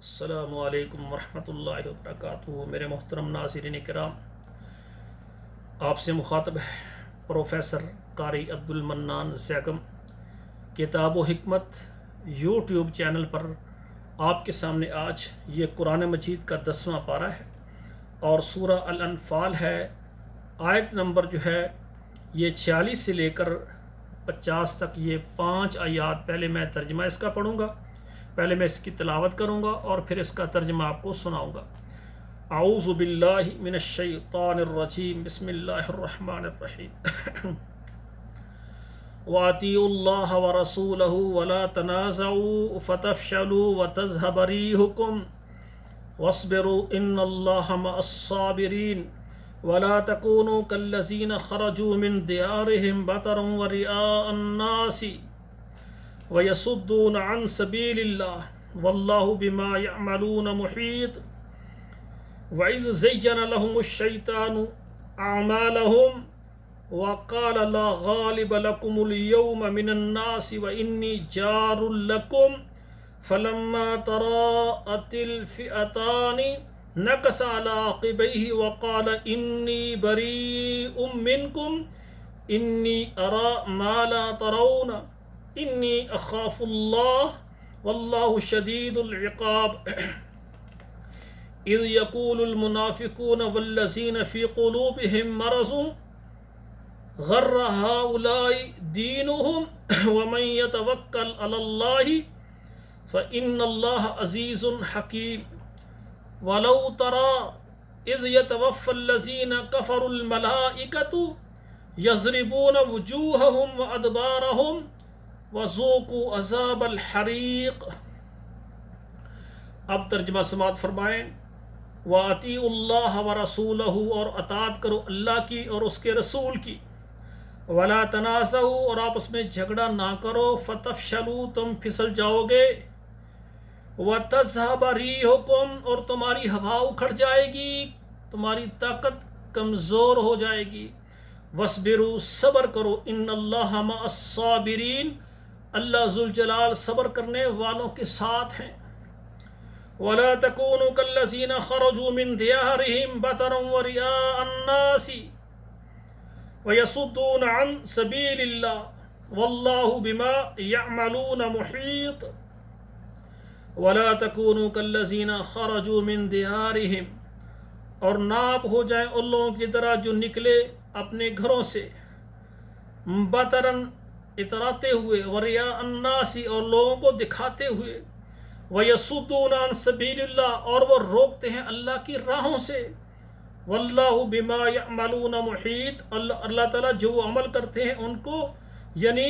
السلام علیکم ورحمۃ اللہ وبرکاتہ۔ میرے محترم ناظرین کرام، آپ سے مخاطب ہے پروفیسر قاری عبدالمنان زیگم۔ کتاب و حکمت یوٹیوب چینل پر آپ کے سامنے آج یہ قرآن مجید کا 10واں پارہ ہے اور سورہ الانفال ہے۔ آیت نمبر جو ہے یہ 46 سے لے کر 50 تک، یہ 5 آیات۔ پہلے میں ترجمہ اس کا پڑھوں گا، پہلے میں اس کی تلاوت کروں گا اور پھر اس کا ترجمہ آپ کو سناؤں گا۔ اعوذ باللہ من الشیطان الرجیم، بسم اللہ الرحمن الرحیم۔ وَأَطِيعُوا اللَّهَ وَرَسُولَهُ وَلَا تَنَازَعُوا فَتَفْشَلُوا وَتَذْهَبَ رِيحُكُمْ وَاصْبِرُوا إِنَّ اللَّهَ مَعَ الصَّابِرِينَ وَلَا تَكُونُوا كَالَّذِينَ خَرَجُوا مِنْ دِيَارِهِمْ بَطَرًا وَرِئَاءَ النَّاسِ وَيَصُدُّونَ عَنْ سَبِيلِ اللَّهِ وَاللَّهُ بِمَا يَعْمَلُونَ مُحِيطٌ۔ وَإِذْ زَيَّنَ لَهُمُ الشَّيْطَانُ أَعْمَالَهُمْ وَقَالَ لَا غَالِبَ لَكُمُ الْيَوْمَ مِنَ النَّاسِ وَإِنِّي جَارٌ لَكُمْ فَلَمَّا تَرَاءَتِ الْفِئَتَانِ نَكَصَ عَلَى عَقِبَيْهِ وَقَالَ إِنِّي بَرِيءٌ مِّنكُمْ إِنِّي أَرَىٰ مَا لَا تَرَوْنَ إِنِّي أَخَافُ اللَّهَ وَاللَّهُ شَدِيدُ الْعِقَابِ۔ إِذْ يَقُولُ الْمُنَافِقُونَ وَالَّذِينَ فِي قُلُوبِهِم مَّرَضٌ غَرَّ هَٰؤُلَاءِ دِينُهُمْ وَمَن يَتَوَكَّلْ عَلَى اللَّهِ فَإِنَّ اللَّهَ عَزِيزٌ حَكِيمٌ۔ وَلَوْ تَرَىٰ إِذْ يَتَوَفَّى الَّذِينَ كَفَرُوا الْمَلَائِكَةُ يَضْرِبُونَ وُجُوهَهُمْ وَأَدْبَارَهُمْ وَذُوقُوا عَذَابَ الْحَرِيقِ۔ اب ترجمہ سماعت فرمائیں۔ وَأَطِيعُوا اللَّهَ وَرَسُولَهُ، اور اطاعت کرو اللہ کی اور اس کے رسول کی۔ وَلَا تَنَازَعُوا، اور آپس میں جھگڑا نہ کرو۔ فَتَفْشَلُوا، تم پھسل جاؤ گے۔ وَتَذْهَبَ رِيحُكُمْ، اور تمہاری ہوا اکھڑ جائے گی، تمہاری طاقت کمزور ہو جائے گی۔ وَاصْبِرُوا، صبر کرو۔ إِنَّ اللَّهَ مَعَ الصَّابِرِينَ، اللہ ذوالجلال صبر کرنے والوں کے ساتھ ہیں۔ وَلَا تَكُونُوا كَالَّذِينَ خَرَجُوا مِنْ دِيَارِهِمْ بَطَرًا وَرِئَاءَ النَّاسِ وَيَصُدُّونَ عَنْ سَبِيلِ اللَّهِ وَاللَّهُ بِمَا يَعْمَلُونَ مُحِيطٌ۔ وَلَا تَكُونُوا كَالَّذِينَ خَرَجُوا مِنْ دِيَارِهِمْ، اور ناپ ہو جائیں ان لوگوں کی طرح جو نکلے اپنے گھروں سے، بطراً اتراتے ہوئے، وَرِئَاءَ النَّاسِ، اور لوگوں کو دکھاتے ہوئے، وَيَصُدُّونَ عَنْ سَبِيلِ اللَّهِ، اور وہ روکتے ہیں اللہ کی راہوں سے۔ وَاللَّهُ بِمَا يَعْمَلُونَ مُحِيطٌ، اللہ تعالیٰ جو وہ عمل کرتے ہیں ان کو یعنی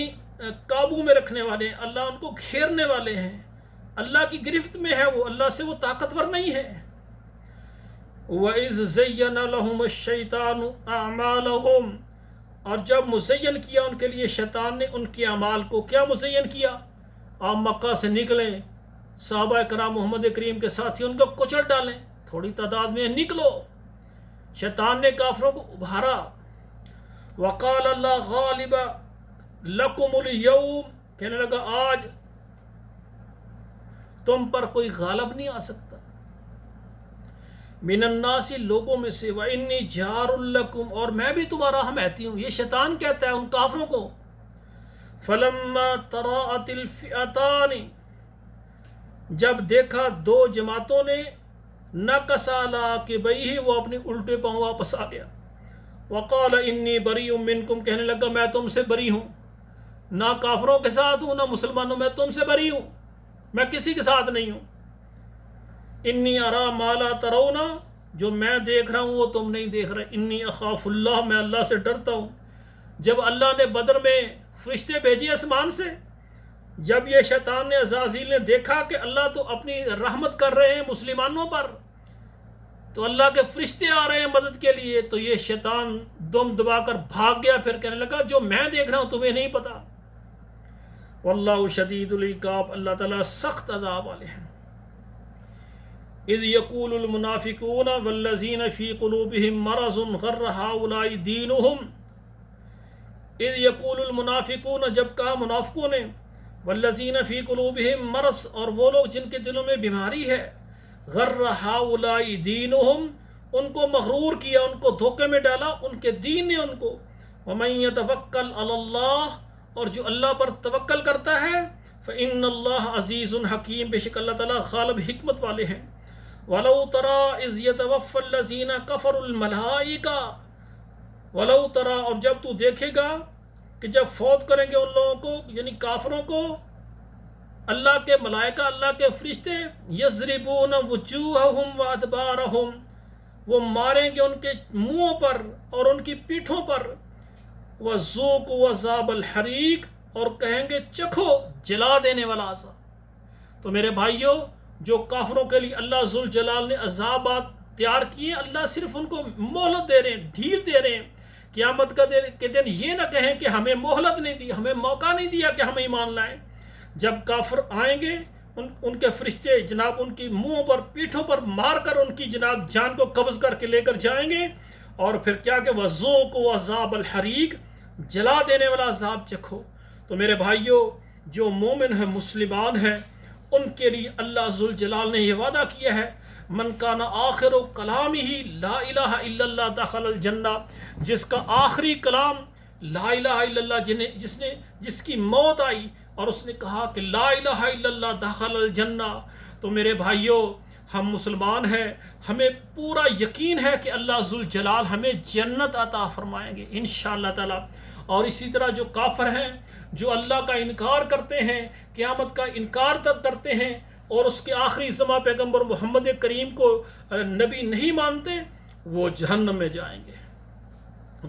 قابو میں رکھنے والے ہیں، اللہ ان کو گھیرنے والے ہیں، اللہ کی گرفت میں ہے وہ، اللہ سے وہ طاقتور نہیں ہے۔ وَإِذْ زَيَّنَ لَهُمُ الشَّيْطَانُ أَعْمَالَهُمْ، اور جب مزین کیا ان کے لیے شیطان نے ان کے اعمال کو۔ کیا مزین کیا؟ آپ مکہ سے نکلیں، صحابہ کرام محمد کریم کے ساتھی ان کو کچل ڈالیں، تھوڑی تعداد میں نکلو۔ شیطان نے کافروں کو ابھارا۔ وَقَالَ لَا غَالِبَ لَكُمُ الْيَوْمَ، کہنے لگا آج تم پر کوئی غالب نہیں آ سکتا، من الناس، لوگوں میں سے، وَإِنِّي جَارٌ لَكُمْ، اور میں بھی تمہارا حمایتی ہوں۔ یہ شیطان کہتا ہے ان کافروں کو۔ فَلَمَّا تَرَاءَتِ الْفِئَتَانِ، جب دیکھا دو جماعتوں نے، نَكَصَ عَلَىٰ عَقِبَيْهِ، وہ اپنے الٹے پاؤں واپس آ گیا۔ وَقَالَ إِنِّي بَرِيءٌ مِّنكُمْ، کہنے لگا میں تم سے بری ہوں، نہ کافروں کے ساتھ ہوں نہ مسلمانوں، میں تم سے بری ہوں، میں کسی کے ساتھ نہیں ہوں۔ إِنِّي أَرَىٰ مَا لَا تَرَوْنَ، جو میں دیکھ رہا ہوں وہ تم نہیں دیکھ رہے۔ إِنِّي أَخَافُ اللَّهَ، میں اللہ سے ڈرتا ہوں۔ جب اللہ نے بدر میں فرشتے بھیجے آسمان سے، جب یہ شیطان نے، عزازیل نے دیکھا کہ اللہ تو اپنی رحمت کر رہے ہیں مسلمانوں پر، تو اللہ کے فرشتے آ رہے ہیں مدد کے لیے، تو یہ شیطان دم دبا کر بھاگ گیا، پھر کہنے لگا جو میں دیکھ رہا ہوں تمہیں نہیں پتا۔ واللہ شدید العقاب، اللہ تعالیٰ سخت عذاب والے ہیں۔ اذ یقول المنافقون والذین فی قلوبہم مرض غر ہؤلاء دینہم، اذ یقول المنافقون، جب کہا منافقوں نے، والذین فی قلوبہم مرض، اور وہ لوگ جن کے دلوں میں بیماری ہے، غر ہؤلاء دینہم، ان کو مغرور کیا، ان کو دھوکے میں ڈالا ان کے دین نے ان کو۔ ومن یتوکل علی اللہ، اور جو اللہ پر توکل کرتا ہے، فإن اللہ عزیز حکیم، بے شک اللہ تعالیٰ غالب حکمت والے ہیں۔ وَلَوْ تَرَىٰ إِذْ يَتَوَفَّى الَّذِينَ كَفَرُوا الْمَلَائِكَةَ، وَلَوْ تَرَىٰ، اور جب تو دیکھے گا کہ جب فوت کریں گے ان لوگوں کو، یعنی کافروں کو، اللہ کے ملائکہ، اللہ کے فرشتے، یضربون وجوہہم وادبارہم، وہ ماریں گے ان کے منہوں پر اور ان کی پیٹھوں پر، وذوقوا عذاب الحریق، اور کہیں گے چکھو جلا دینے والا عذاب۔ تو میرے بھائیوں، جو کافروں کے لیے اللہ ذوالجلال نے عذابات تیار کیے، اللہ صرف ان کو مہلت دے رہے ہیں، ڈھیل دے رہے ہیں۔ قیامت کے دن یہ نہ کہیں کہ ہمیں مہلت نہیں دی، ہمیں موقع نہیں دیا کہ ہم ایمان لائیں۔ جب کافر آئیں گے، ان کے فرشتے جناب ان کی منہوں پر پیٹھوں پر مار کر ان کی جناب جان کو قبض کر کے لے کر جائیں گے، اور پھر کیا کہ وذوقوا عذاب الحریق، جلا دینے والا عذاب چکھو۔ تو میرے بھائیوں، جو مومن ہیں، مسلمان ہیں، ان کے لیے اللہ ذوالجلال نے یہ وعدہ کیا ہے، من کان آخر کلامہ لا الہ الا اللہ دخل الجنہ، جس کا آخری کلام لا الہ الا اللہ، جس کی موت آئی اور اس نے کہا کہ لا الہ الا اللہ دخل الجنہ، تو میرے بھائیوں، ہم مسلمان ہیں، ہمیں پورا یقین ہے کہ اللہ ذوالجلال ہمیں جنت عطا فرمائیں گے انشاءاللہ تعالی۔ اور اسی طرح جو کافر ہیں، جو اللہ کا انکار کرتے ہیں، قیامت کا انکار تک کرتے ہیں، اور اس کے آخری زماں پیغمبر محمد کریم کو نبی نہیں مانتے، وہ جہنم میں جائیں گے۔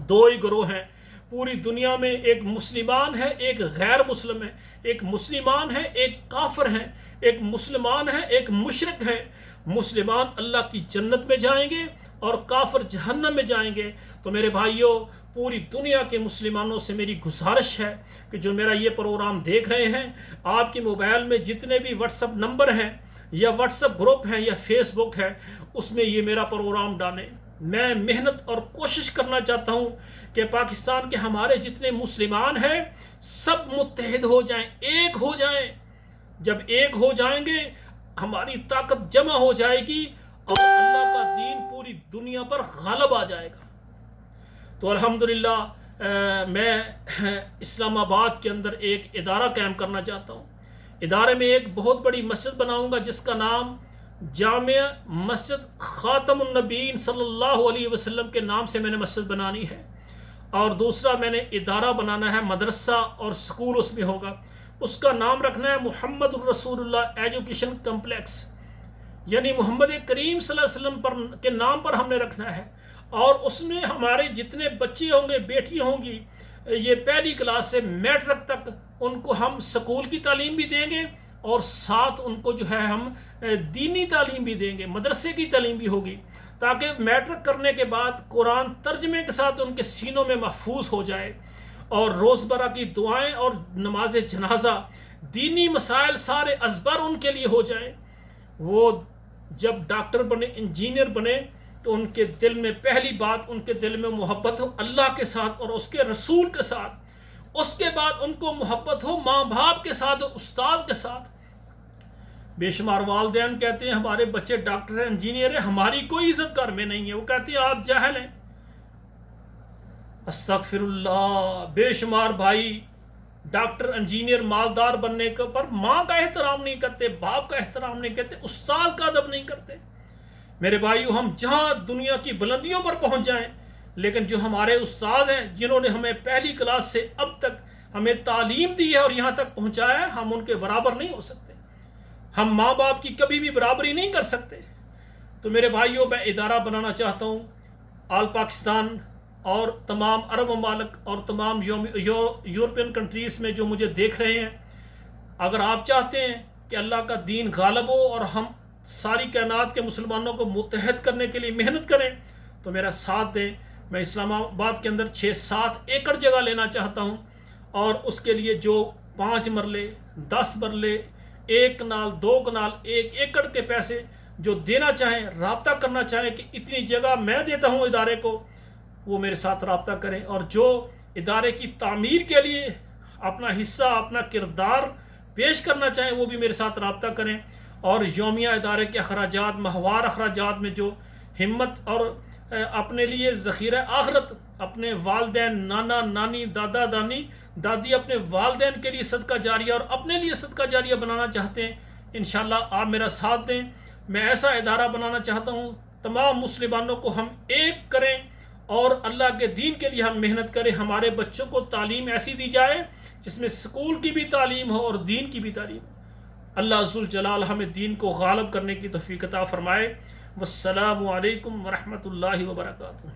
دو ہی گروہ ہیں پوری دنیا میں، ایک مسلمان ہے، ایک غیر مسلم ہے، ایک مسلمان ہے، ایک کافر ہیں، ایک مسلمان ہے، ایک مشرک ہے۔ مسلمان اللہ کی جنت میں جائیں گے اور کافر جہنم میں جائیں گے۔ تو میرے بھائیوں، پوری دنیا کے مسلمانوں سے میری گزارش ہے کہ جو میرا یہ پروگرام دیکھ رہے ہیں، آپ کے موبائل میں جتنے بھی واٹس اپ نمبر ہیں یا واٹس اپ گروپ ہیں یا فیس بک ہے، اس میں یہ میرا پروگرام ڈالیں۔ میں محنت اور کوشش کرنا چاہتا ہوں کہ پاکستان کے ہمارے جتنے مسلمان ہیں سب متحد ہو جائیں، ایک ہو جائیں۔ جب ایک ہو جائیں گے، ہماری طاقت جمع ہو جائے گی اور اللہ کا دین پوری دنیا پر غالب آ جائے گا۔ تو الحمدللہ میں اسلام آباد کے اندر ایک ادارہ قائم کرنا چاہتا ہوں۔ ادارے میں ایک بہت بڑی مسجد بناؤں گا جس کا نام جامع مسجد خاتم النبیین صلی اللہ علیہ وسلم کے نام سے میں نے مسجد بنانی ہے۔ اور دوسرا میں نے ادارہ بنانا ہے، مدرسہ اور سکول اس میں ہوگا، اس کا نام رکھنا ہے محمد الرسول اللہ ایجوکیشن کمپلیکس، یعنی محمد کریم صلی اللہ علیہ وسلم کے نام پر ہم نے رکھنا ہے۔ اور اس میں ہمارے جتنے بچے ہوں گے، بیٹیاں ہوں گی، یہ پہلی کلاس سے میٹرک تک ان کو ہم سکول کی تعلیم بھی دیں گے، اور ساتھ ان کو جو ہے ہم دینی تعلیم بھی دیں گے، مدرسے کی تعلیم بھی ہوگی، تاکہ میٹرک کرنے کے بعد قرآن ترجمے کے ساتھ ان کے سینوں میں محفوظ ہو جائے، اور روزمرہ کی دعائیں اور نماز جنازہ، دینی مسائل سارے ازبر ان کے لیے ہو جائیں۔ وہ جب ڈاکٹر بنے، انجینئر بنے، تو ان کے دل میں پہلی بات، ان کے دل میں محبت ہو اللہ کے ساتھ اور اس کے رسول کے ساتھ۔ اس کے بعد ان کو محبت ہو ماں باپ کے ساتھ، استاد کے ساتھ۔ بے شمار والدین کہتے ہیں ہمارے بچے ڈاکٹر ہیں، انجینئر ہیں، ہماری کوئی عزت گھر میں نہیں ہے، وہ کہتے ہیں آپ جاہل ہیں۔ استغفر اللہ۔ بے شمار بھائی ڈاکٹر، انجینئر، مالدار بننے پر ماں کا احترام نہیں کرتے، باپ کا احترام نہیں کرتے، استاد کا ادب نہیں کرتے۔ میرے بھائیو، ہم جہاں دنیا کی بلندیوں پر پہنچ جائیں، لیکن جو ہمارے استاد ہیں جنہوں نے ہمیں پہلی کلاس سے اب تک ہمیں تعلیم دی ہے اور یہاں تک پہنچایا ہے، ہم ان کے برابر نہیں ہو سکتے۔ ہم ماں باپ کی کبھی بھی برابری نہیں کر سکتے۔ تو میرے بھائیوں، میں ادارہ بنانا چاہتا ہوں آل پاکستان اور تمام عرب ممالک اور تمام یورپین کنٹریز میں جو مجھے دیکھ رہے ہیں، اگر آپ چاہتے ہیں کہ اللہ کا دین غالب ہو اور ہم ساری کائنات کے مسلمانوں کو متحد کرنے کے لیے محنت کریں، تو میرا ساتھ دیں۔ میں اسلام آباد کے اندر 6-7 ایکڑ جگہ لینا چاہتا ہوں، اور اس کے لیے جو 5 مرلے، 10 مرلے، 1 کنال، 2 کنال، 1 ایکڑ کے پیسے جو دینا چاہیں، رابطہ کرنا چاہیں کہ اتنی جگہ میں دیتا ہوں ادارے کو، وہ میرے ساتھ رابطہ کریں۔ اور جو ادارے کی تعمیر کے لیے اپنا حصہ، اپنا کردار پیش کرنا چاہیں، وہ بھی میرے ساتھ رابطہ کریں۔ اور یومیہ ادارے کے اخراجات، ماہوار اخراجات میں جو ہمت اور اپنے لیے ذخیرہ آخرت، اپنے والدین، نانا نانی، دادا دادی، اپنے والدین کے لیے صدقہ جاریہ اور اپنے لیے صدقہ جاریہ بنانا چاہتے ہیں، انشاءاللہ آپ میرا ساتھ دیں۔ میں ایسا ادارہ بنانا چاہتا ہوں، تمام مسلمانوں کو ہم ایک کریں اور اللہ کے دین کے لیے ہم محنت کریں۔ ہمارے بچوں کو تعلیم ایسی دی جائے جس میں سکول کی بھی تعلیم ہو اور دین کی بھی تعلیم ہو۔ اللہ ذوالجلال ہمیں دین کو غالب کرنے کی توفیق عطا فرمائے۔ والسلام علیکم ورحمۃ اللہ وبرکاتہ۔